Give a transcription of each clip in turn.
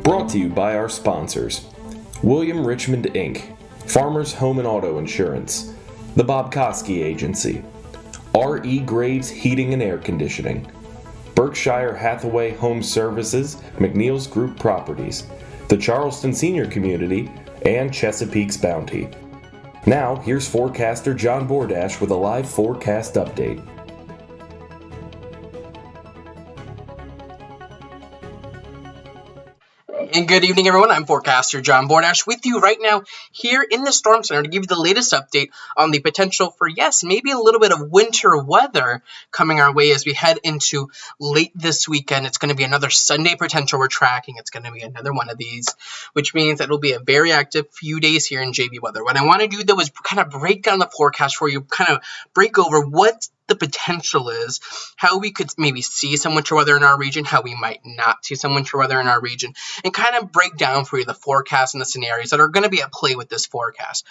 Brought to you by our sponsors, William Richmond Inc., Farmers Home and Auto Insurance, the Bob Koski Agency, R.E. Graves Heating and Air Conditioning, Berkshire Hathaway Home Services, McNeil's Group Properties, the Charleston Senior Community, and Chesapeake's Bounty. Now, here's Forecaster John Bordash with a live forecast update. And good evening, everyone. I'm Forecaster John Bordash with you right now here in the Storm Center to give you the latest update on the potential for, yes, maybe a little bit of winter weather coming our way as we head into late this weekend. It's going to be another Sunday potential we're tracking. It's going to be another one of these, which means that it'll be a very active few days here in JB weather. What I want to do, though, is kind of break down the forecast for you, kind of break over what the potential is, how we could maybe see some winter weather in our region, how we might not see some winter weather in our region, and kind of break down for you the forecast and the scenarios that are going to be at play with this forecast.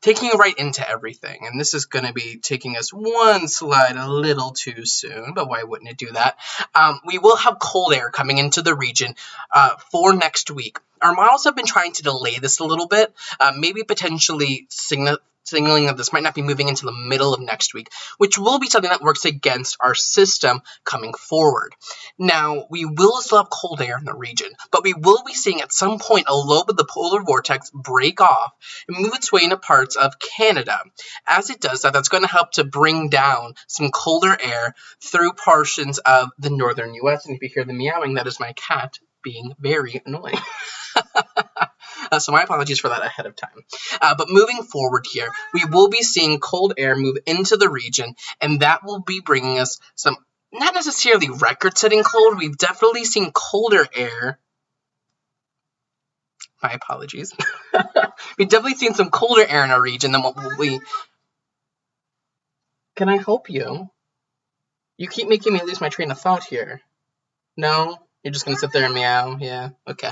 Taking you right into everything, and this is going to be taking us one slide a little too soon, but why wouldn't it do that? We will have cold air coming into the region for next week. Our models have been trying to delay this a little bit, maybe potentially signaling that this might not be moving into the middle of next week, which will be something that works against our system coming forward. Now, we will still have cold air in the region, but we will be seeing at some point a lobe of the polar vortex break off and move its way into parts of Canada. As it does that, that's going to help to bring down some colder air through portions of the northern U.S. And if you hear the meowing, that is my cat being very annoying. So my apologies for that ahead of time. But moving forward here, we will be seeing cold air move into the region, and that will be bringing us some, not necessarily record-setting cold, we've definitely seen colder air. My apologies. We've definitely seen some colder air in our region than what we... Can I help you? You keep making me lose my train of thought here. No? You're just going to sit there and meow? Yeah, okay.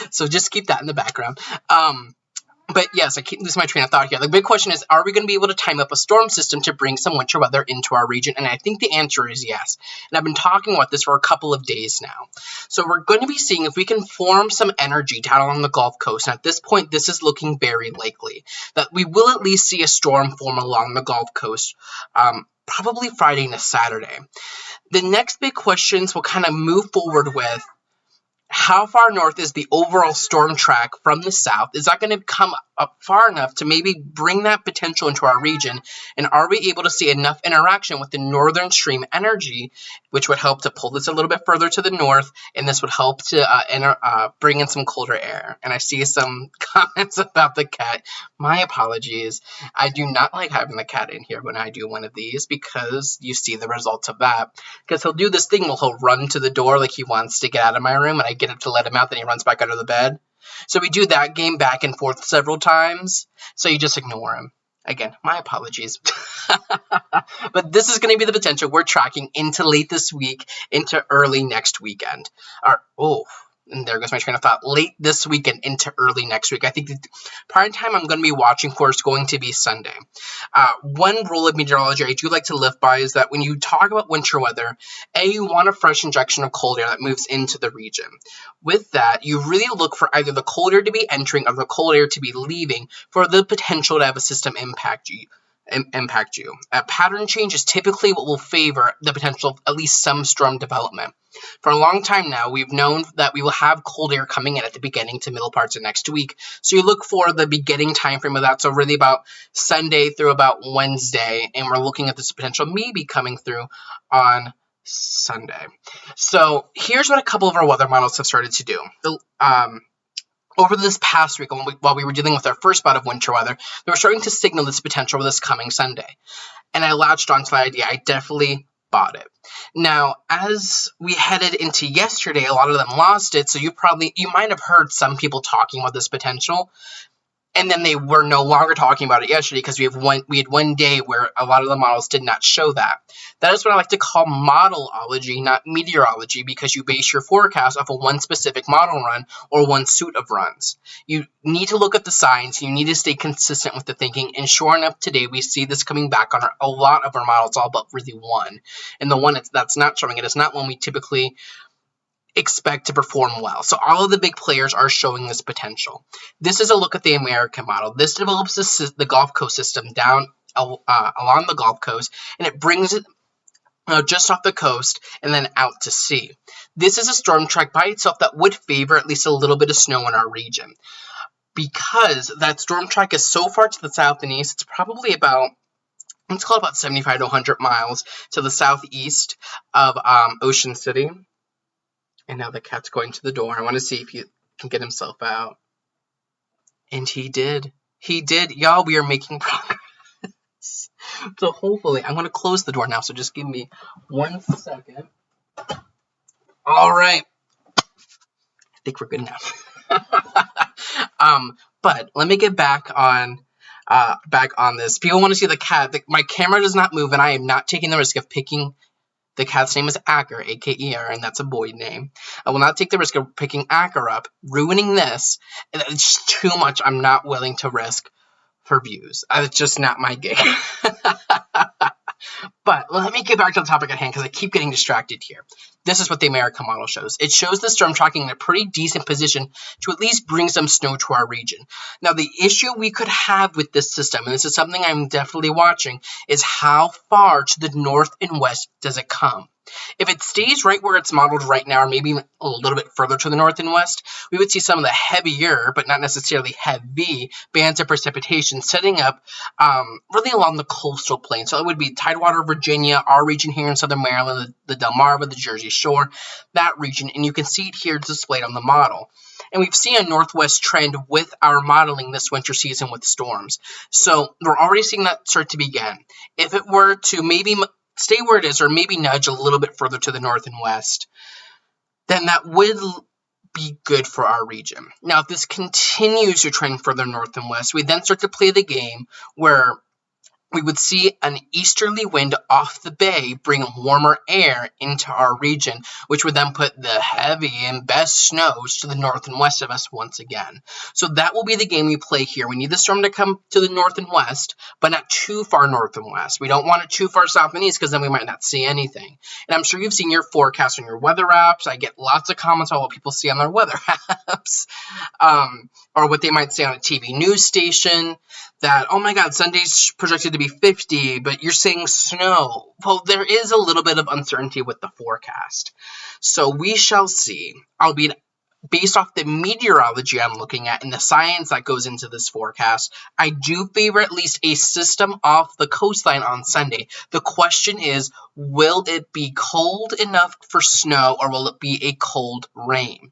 So just keep that in the background. But yes, I keep losing my train of thought here. The big question is, are we going to be able to time up a storm system to bring some winter weather into our region? And I think the answer is yes. And I've been talking about this for a couple of days now. So we're going to be seeing if we can form some energy down along the Gulf Coast. And at this point, this is looking very likely that we will at least see a storm form along the Gulf Coast, probably Friday to Saturday. The next big questions we'll kind of move forward with: how far north is the overall storm track from the south? Is that going to come up far enough to maybe bring that potential into our region? And are we able to see enough interaction with the northern stream energy, which would help to pull this a little bit further to the north, and this would help to bring in some colder air? And I see some comments about the cat. My apologies. I do not like having the cat in here when I do one of these, because you see the results of that. Because he'll do this thing where he'll run to the door like he wants to get out of my room, and I get him to let him out, then he runs back under the bed. So we do that game back and forth several times, so you just ignore him. Again, my apologies. But this is going to be the potential we're tracking into late this week, into early next weekend. And there goes my train of thought. Late this weekend into early next week. I think the prime time I'm going to be watching for is going to be Sunday. One rule of meteorology I do like to live by is that when you talk about winter weather, you want a fresh injection of cold air that moves into the region. With that, you really look for either the cold air to be entering or the cold air to be leaving for the potential to have a system impact you. A pattern change is typically what will favor the potential of at least some storm development. For a long time now, we've known that we will have cold air coming in at the beginning to middle parts of next week. So you look for the beginning time frame of that, so really about Sunday through about Wednesday, and we're looking at this potential maybe coming through on Sunday. So here's what a couple of our weather models have started to do. Over this past week, while we were dealing with our first bout of winter weather, they were starting to signal this potential for this coming Sunday. And I latched onto that idea. I definitely bought it. Now, as we headed into yesterday, a lot of them lost it, so you might have heard some people talking about this potential. And then they were no longer talking about it yesterday because we had one day where a lot of the models did not show that. That is what I like to call modelology, not meteorology, because you base your forecast off of one specific model run or one suit of runs. You need to look at the signs. You need to stay consistent with the thinking. And sure enough, today we see this coming back on a lot of our models, all but really one. And the one that's not showing it is not one we typically expect to perform well. So all of the big players are showing this potential. This is a look at the American model. This develops the Gulf Coast system down along the Gulf Coast, and it brings it just off the coast and then out to sea. This is a storm track by itself that would favor at least a little bit of snow in our region. Because that storm track is so far to the south and east, it's probably about, let's call it about 75 to 100 miles to the southeast of Ocean City. And now the cat's going to the door. I want to see if he can get himself out. And he did. He did. Y'all, we are making progress. So hopefully, I'm going to close the door now, so just give me 1 second. All right. I think we're good now. But let me get back on this. People want to see the cat. My camera does not move, and I am not taking the risk of picking. The cat's name is Acker, A-K-E-R, and that's a boy name. I will not take the risk of picking Acker up, ruining this. It's just too much I'm not willing to risk for views. It's just not my gig. But let me get back to the topic at hand because I keep getting distracted here. This is what the American model shows. It shows the storm tracking in a pretty decent position to at least bring some snow to our region. Now, the issue we could have with this system, and this is something I'm definitely watching, is how far to the north and west does it come? If it stays right where it's modeled right now, or maybe a little bit further to the north and west, we would see some of the heavier, but not necessarily heavy, bands of precipitation setting up really along the coastal plain. So it would be Tidewater, Virginia, our region here in southern Maryland, the Delmarva, the Jersey Shore, that region. And you can see it here displayed on the model. And we've seen a northwest trend with our modeling this winter season with storms. So we're already seeing that start to begin. If it were to maybe stay where it is or maybe nudge a little bit further to the north and west, then that would be good for our region. Now, if this continues to trend further north and west, we then start to play the game where we would see an easterly wind off the bay bring warmer air into our region, which would then put the heavy and best snows to the north and west of us once again. So that will be the game we play here. We need the storm to come to the north and west, but not too far north and west. We don't want it too far south and east because then we might not see anything. And I'm sure you've seen your forecast on your weather apps. I get lots of comments on what people see on their weather apps, or what they might say on a TV news station. That, oh my God, Sunday's projected to be 50, but you're saying snow. Well, there is a little bit of uncertainty with the forecast. So we shall see. Albeit, based off the meteorology I'm looking at and the science that goes into this forecast, I do favor at least a system off the coastline on Sunday. The question is, will it be cold enough for snow or will it be a cold rain?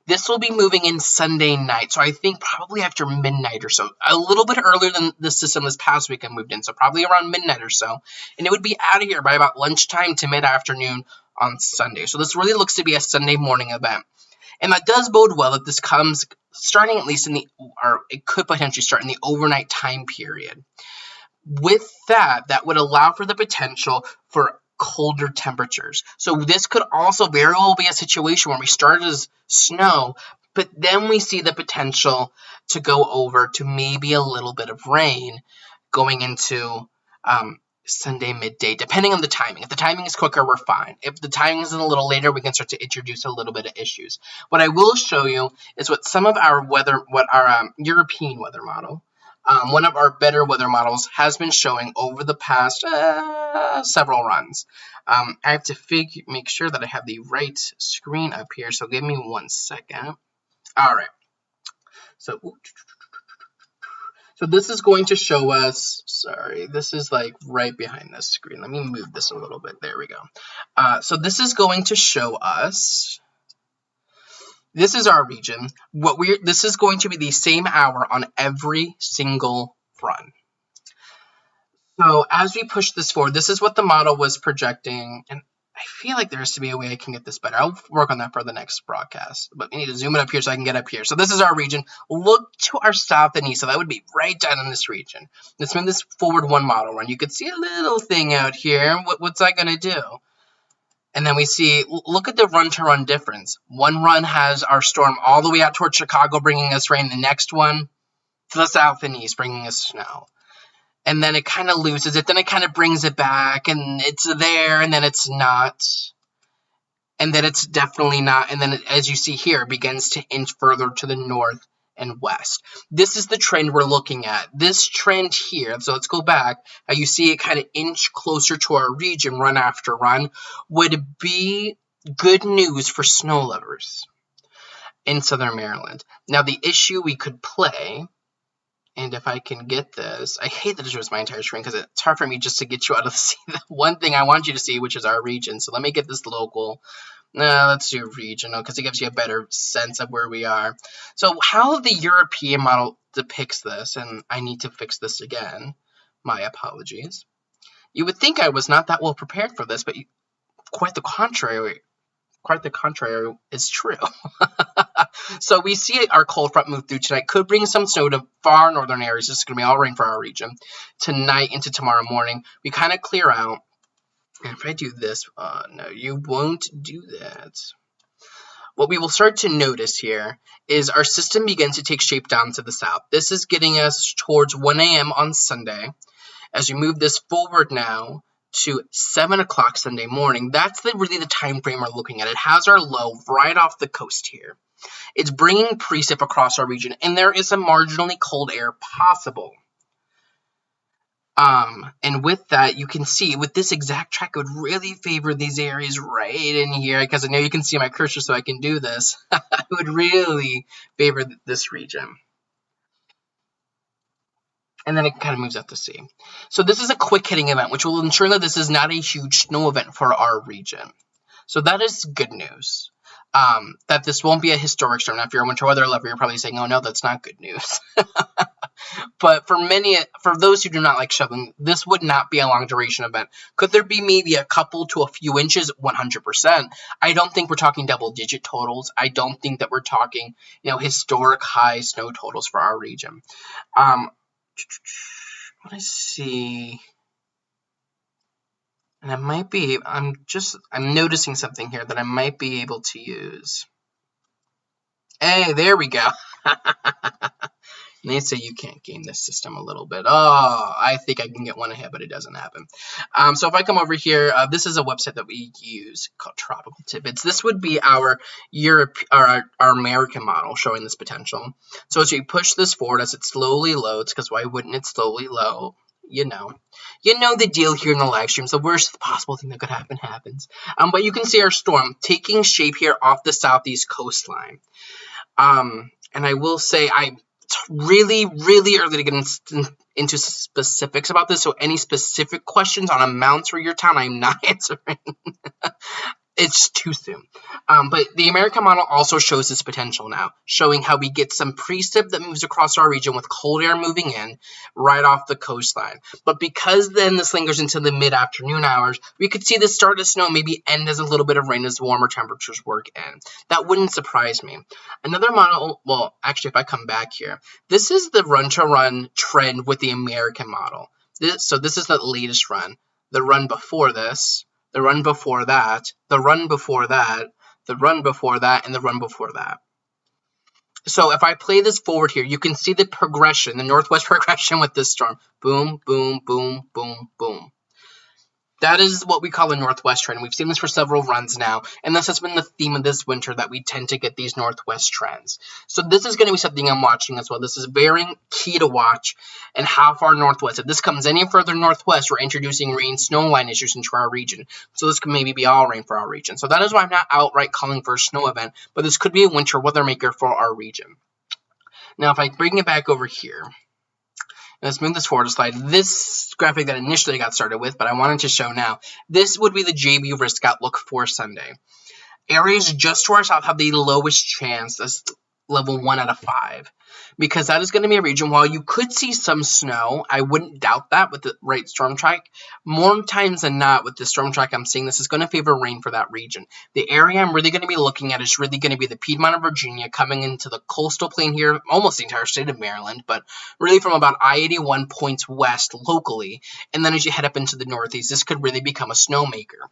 This will be moving in Sunday night, so I think probably after midnight or so. A little bit earlier than the system this past weekend moved in, so probably around midnight or so. And it would be out of here by about lunchtime to mid-afternoon on Sunday. So this really looks to be a Sunday morning event. And that does bode well that this comes starting at least or it could potentially start in the overnight time period. With that, that would allow for the potential for colder temperatures. So this could also very well be a situation where we start as snow, but then we see the potential to go over to maybe a little bit of rain going into Sunday midday, depending on the timing. If the timing is quicker, we're fine. If the timing is a little later, we can start to introduce a little bit of issues. What I will show you is what some of our European weather model, one of our better weather models, has been showing over the past several runs. I have to make sure that I have the right screen up here, so give me 1 second. All right. So this is going to show us, sorry, this is like right behind this screen. Let me move this a little bit. There we go. So this is going to show us, this is our region. This is going to be the same hour on every single run. So as we push this forward, this is what the model was projecting, and I feel like there has to be a way I can get this better. I'll work on that for the next broadcast, but we need to zoom it up here so I can get up here. So this is our region. Look to our south and east, so that would be right down in this region. Let's move this forward one model run. You could see a little thing out here. What's that going to do? And then we see, look at the run-to-run difference. One run has our storm all the way out towards Chicago, bringing us rain. The next one to the south and east, bringing us snow. And then it kind of loses it. Then it kind of brings it back, and it's there, and then it's not. and then it's definitely not, and then as you see here, it begins to inch further to the north and west. This is the trend we're looking at. This trend here, so let's go back, how you see it kind of inch closer to our region run after run, would be good news for snow lovers in southern Maryland. Now the issue we could play, and if I can get this, I hate that it shows my entire screen because it's hard for me just to get you out of the one thing I want you to see, which is our region. So let me get this local. No, let's do regional because it gives you a better sense of where we are. So how the European model depicts this, and I need to fix this again. My apologies. You would think I was not that well prepared for this, but quite the contrary. Quite the contrary is true. So we see our cold front move through tonight. Could bring some snow to far northern areas. This is going to be all rain for our region. Tonight into tomorrow morning, we kind of clear out. And if I do this, no, you won't do that. What we will start to notice here is our system begins to take shape down to the south. This is getting us towards 1 a.m. on Sunday. As we move this forward now to 7 o'clock Sunday morning, that's really the time frame we're looking at. It has our low right off the coast here. It's bringing precip across our region, and there is a marginally cold air possible. And with that, you can see with this exact track, it would really favor these areas right in here, because I know you can see my cursor, so I can do this. It would really favor this region. And then it kind of moves out to sea. So this is a quick hitting event, which will ensure that this is not a huge snow event for our region. So that is good news. That this won't be a historic storm. Now, if you're a winter weather lover, you're probably saying, oh no, that's not good news. But for those who do not like shoveling, this would not be a long duration event. Could there be maybe a couple to a few inches? 100%. I don't think we're talking double digit totals. I don't think that we're talking, historic high snow totals for our region. Let's see. And I'm noticing something here that I might be able to use. Hey, there we go. And they say you can't game this system a little bit. Oh, I think I can get one ahead, but it doesn't happen. So if I come over here, this is a website that we use called Tropical Tidbits. This would be our American model showing this potential. So as you push this forward, as it slowly loads, because why wouldn't it slowly load? You know the deal here in the live stream. The worst possible thing that could happen happens. But you can see our storm taking shape here off the southeast coastline. And I will say it's really, really early to get into specifics about this. So any specific questions on amounts for your town, I'm not answering. It's too soon. But the American model also shows its potential now, showing how we get some precip that moves across our region with cold air moving in right off the coastline. But because then this lingers into the mid-afternoon hours, we could see this start to snow, maybe end as a little bit of rain as warmer temperatures work in. That wouldn't surprise me. Another model, well, actually, if I come back here, this is the run-to-run trend with the American model. So this is the latest run. The run before this, the run before that, the run before that, the run before that, and the run before that. So if I play this forward here, you can see the progression, the northwest progression with this storm. Boom, boom, boom, boom, boom. That is what we call a northwest trend. We've seen this for several runs now, and this has been the theme of this winter, that we tend to get these northwest trends. So this is going to be something I'm watching as well. This is very key to watch, and how far northwest. If this comes any further northwest, we're introducing rain snow line issues into our region. So this could maybe be all rain for our region. So that is why I'm not outright calling for a snow event, but this could be a winter weather maker for our region. Now, if I bring it back over here, let's move this forward a slide. This graphic that initially got started with, but I wanted to show now, this would be the JB risk outlook for Sunday. Areas just to our south have the lowest chance. That's level 1 out of 5. Because that is going to be a region, while you could see some snow, I wouldn't doubt that with the right storm track. More times than not, with the storm track I'm seeing, this is going to favor rain for that region. The area I'm really going to be looking at is really going to be the Piedmont of Virginia, coming into the coastal plain here, almost the entire state of Maryland, but really from about I-81 points west locally. And then as you head up into the northeast, this could really become a snowmaker.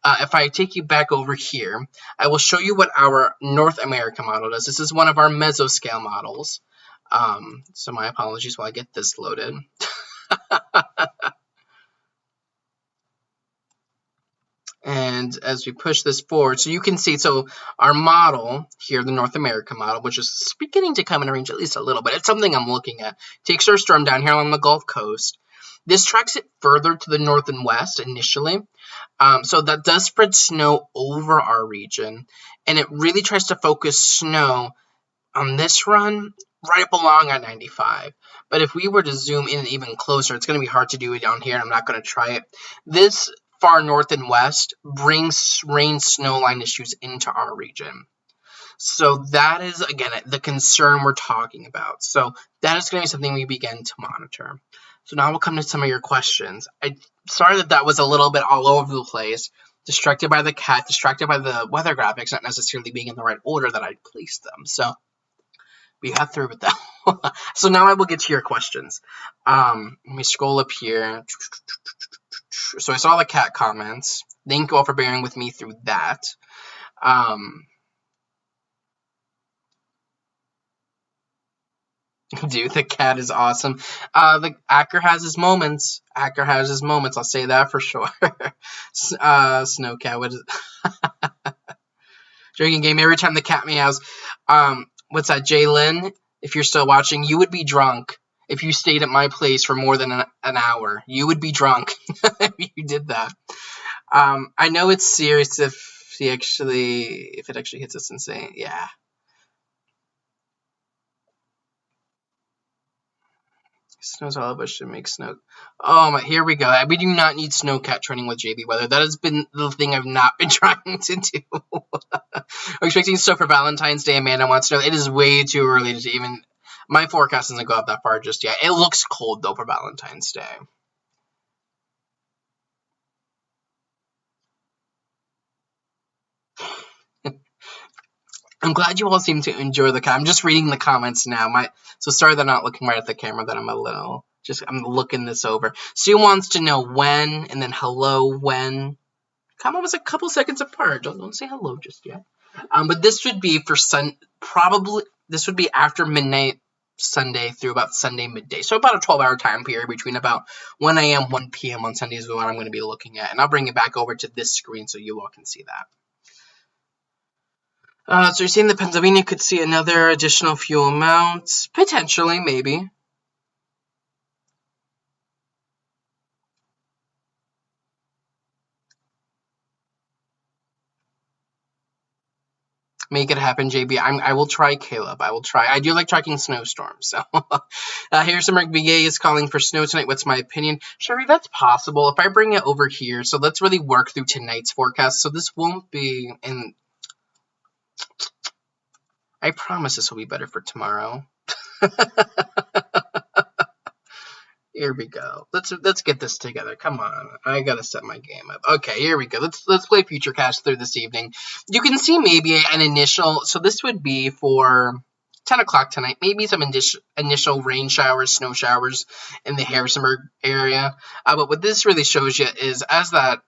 If I take you back over here, I will show you what our North American model does. This is one of our mesoscale models. So my apologies while I get this loaded. And And as we push this forward, so you can see, so our model here, the North America model, which is beginning to come in range at least a little bit. It's something I'm looking at. Takes our storm down here on the Gulf Coast. This tracks it further to the north and west initially. So that does spread snow over our region. And it really tries to focus snow on this run right up along I-95. But if we were to zoom in even closer, it's going to be hard to do it down here. I'm not going to try it. This far north and west brings rain snow line issues into our region. So that is, again, the concern we're talking about. So that is going to be something we begin to monitor. So now we'll come to some of your questions. Sorry that was a little bit all over the place. Distracted by the cat, distracted by the weather graphics, not necessarily being in the right order that I placed them. So we got through with that. So now I will get to your questions. Let me scroll up here. So I saw the cat comments. Thank you all for bearing with me through that. Dude, the cat is awesome. The Acker has his moments. Acker has his moments. I'll say that for sure. Snowcat, what is it? Drinking game every time the cat meows. What's that, Jalen? If you're still watching, you would be drunk if you stayed at my place for more than an hour. You would be drunk if you did that. I know it's serious if it actually hits us insane. Yeah. Snow's all of us should make snow. Oh my, here we go. We do not need snowcat training with JB Weather. That has been the thing I've not been trying to do. I'm expecting snow for Valentine's Day. Amanda wants to know. It is way too early to even. My forecast doesn't go up that far just yet. It looks cold though for Valentine's Day. I'm glad you all seem to enjoy the cat. I'm just reading the comments now. So sorry that I'm not looking right at the camera, that I'm looking this over. Sue wants to know when, and then hello, when. Comment was a couple seconds apart. Don't say hello just yet. But this would be for this would be after midnight Sunday through about Sunday midday. So about a 12-hour time period between about 1 a.m., 1 p.m. on Sundays is what I'm going to be looking at. And I'll bring it back over to this screen so you all can see that. So you're saying that Pennsylvania could see another additional fuel amounts? Potentially, maybe. Make it happen, JB. I will try, Caleb. I will try. I do like tracking snowstorms. So, Harrison McVeigh is calling for snow tonight. What's my opinion? Sherry, that's possible. If I bring it over here, so let's really work through tonight's forecast. So this won't be in. I promise this will be better for tomorrow. Here we go. Let's get this together. Come on. I gotta set my game up. Okay, here we go. Let's play Futurecast through this evening. You can see maybe an initial. So this would be for 10 o'clock tonight. Maybe some initial rain showers, snow showers in the Harrisonburg area. But what this really shows you is as that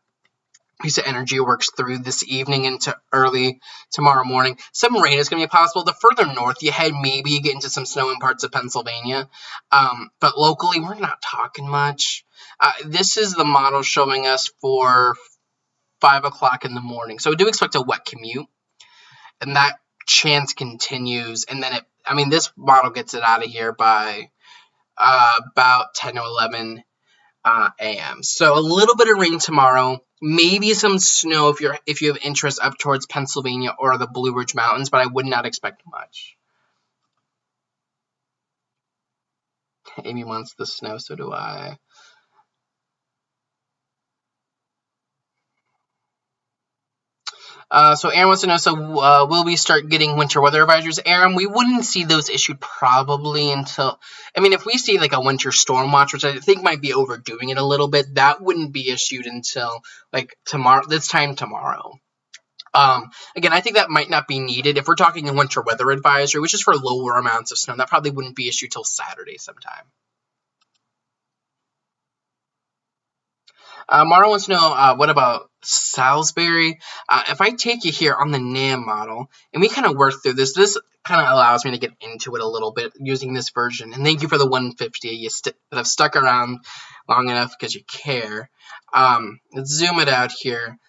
piece of energy works through this evening into early tomorrow morning, some rain is going to be possible. The further north you head, maybe you get into some snow in parts of Pennsylvania. But locally, we're not talking much. This is the model showing us for 5 o'clock in the morning. So we do expect a wet commute. And that chance continues. And then this model gets it out of here by about 10 or 11 a.m. So a little bit of rain tomorrow. Maybe some snow if you have interest up towards Pennsylvania or the Blue Ridge Mountains, but I would not expect much. Amy wants the snow, so do I. So Aaron wants to know, will we start getting winter weather advisories? Aaron, we wouldn't see those issued probably until, if we see like a winter storm watch, which I think might be overdoing it a little bit, that wouldn't be issued until like tomorrow, this time tomorrow. Again, I think that might not be needed. If we're talking a winter weather advisory, which is for lower amounts of snow, that probably wouldn't be issued till Saturday sometime. Mara wants to know, what about Salisbury? If I take you here on the NAM model, and we kind of work through this kind of allows me to get into it a little bit using this version. And thank you for the 150 that have stuck around long enough because you care. Let's zoom it out here.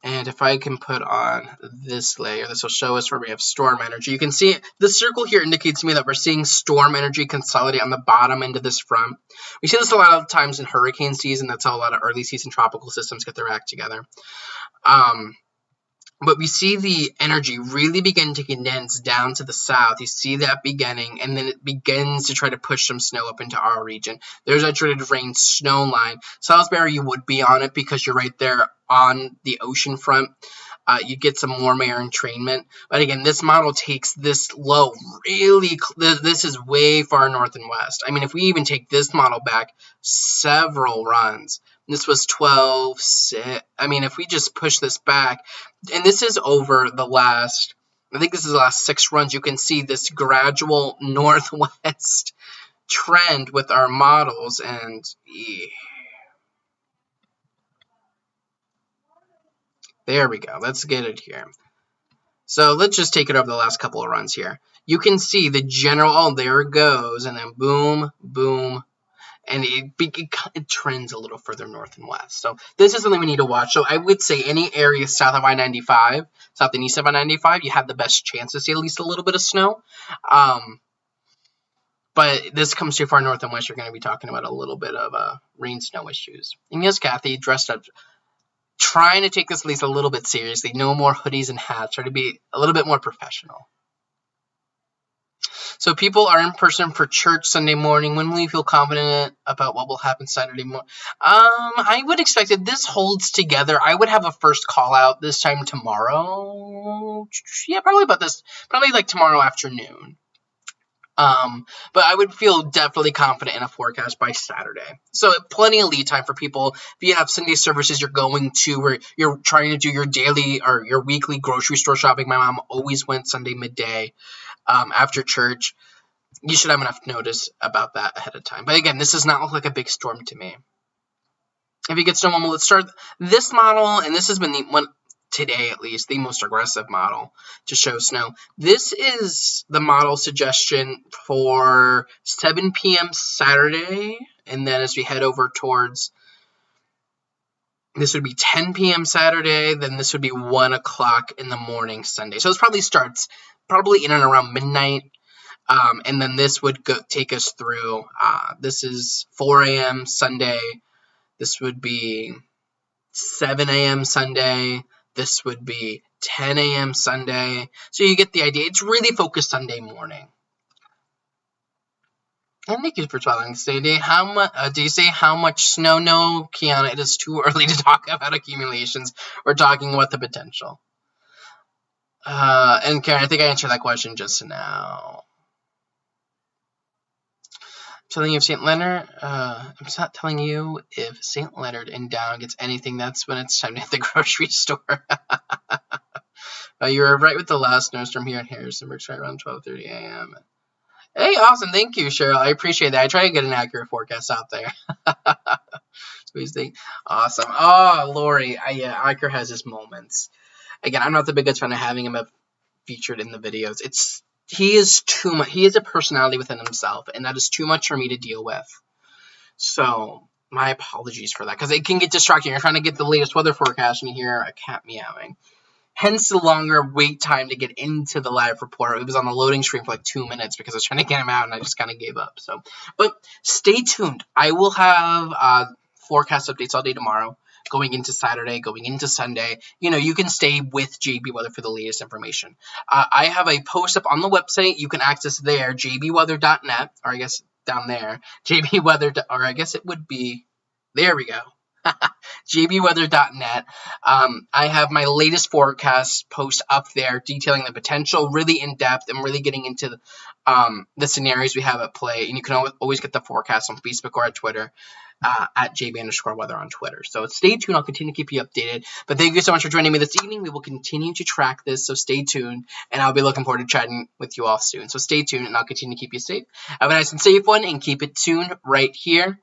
And if I can put on this layer, this will show us where we have storm energy. You can see the circle here indicates to me that we're seeing storm energy consolidate on the bottom end of this front. We see this a lot of times in hurricane season. That's how a lot of early season tropical systems get their act together. But we see the energy really begin to condense down to the south. You see that beginning, and then it begins to try to push some snow up into our region. There's that dreaded rain snow line. Salisbury, you would be on it because you're right there on the ocean front. You get some warm air entrainment. But again, this model takes this low really, this is way far north and west. I mean, if we even take this model back several runs, this was 12, 6. I mean, if we just push this back, and this is over the last, I think this is the last 6 runs, you can see this gradual northwest trend with our models. And there we go. Let's get it here. So let's just take it over the last couple of runs here. You can see the general, oh, there it goes, and then boom, boom, and it trends a little further north and west. So this is something we need to watch. So I would say any area south of I-95, south and east of I-95, you have the best chance to see at least a little bit of snow. But this comes too far north and west, you're going to be talking about a little bit of rain snow issues. And yes, Kathy, dressed up, trying to take this at least a little bit seriously. No more hoodies and hats. Try to be a little bit more professional. So people are in person for church Sunday morning. When will you feel confident about what will happen Saturday morning? I would expect if this holds together, I would have a first call out this time tomorrow. Yeah, probably about this. Probably like tomorrow afternoon. But I would feel definitely confident in a forecast by Saturday. So plenty of lead time for people. If you have Sunday services you're going to, where you're trying to do your daily or your weekly grocery store shopping. My mom always went Sunday midday after church. You should have enough notice about that ahead of time. But again, this does not look like a big storm to me. If you get snow, let's start this model, and this has been the one today at least, the most aggressive model to show snow. This is the model suggestion for 7 p.m. Saturday, and then as we head over towards, this would be 10 p.m. Saturday, then this would be 1 o'clock in the morning Sunday. So this probably starts probably in and around midnight, and then this would take us through, this is 4 a.m. Sunday, this would be 7 a.m. Sunday, this would be 10 a.m. Sunday. So you get the idea. It's really focused Sunday morning. And thank you for telling Sadie. How much? Do you say how much snow? No, Kiana. It is too early to talk about accumulations. We're talking about the potential. And Karen, I think I answered that question just now. Telling you if St. Leonard, I'm not telling you if St. Leonard in Down gets anything. That's when it's time to hit the grocery store. You were right with the last snowstorm here in Harrisonburg, right around 12:30 a.m. Hey, awesome. Thank you, Cheryl. I appreciate that. I try to get an accurate forecast out there. Awesome. Oh, Lori. Yeah, Iker has his moments. Again, I'm not the biggest fan of having him featured in the videos. He is too much. He is a personality within himself, and that is too much for me to deal with. So, my apologies for that, because it can get distracting. You're trying to get the latest weather forecast, and you hear a cat meowing. Hence the longer wait time to get into the live report. It was on the loading screen for like 2 minutes because I was trying to get him out, and I just kind of gave up. So, but stay tuned. I will have forecast updates all day tomorrow, going into Saturday, going into Sunday. You know, you can stay with JB Weather for the latest information. I have a post up on the website. You can access there, jbweather.net, or I guess down there, jbweather, or I guess it would be, there we go. jbweather.net. I have my latest forecast post up there detailing the potential, really in depth, and really getting into the scenarios we have at play. And you can always get the forecast on Facebook or at Twitter, at JB_weather on Twitter. So stay tuned. I'll continue to keep you updated. But thank you so much for joining me this evening. We will continue to track this, so stay tuned. And I'll be looking forward to chatting with you all soon. So stay tuned, and I'll continue to keep you safe. Have a nice and safe one, and keep it tuned right here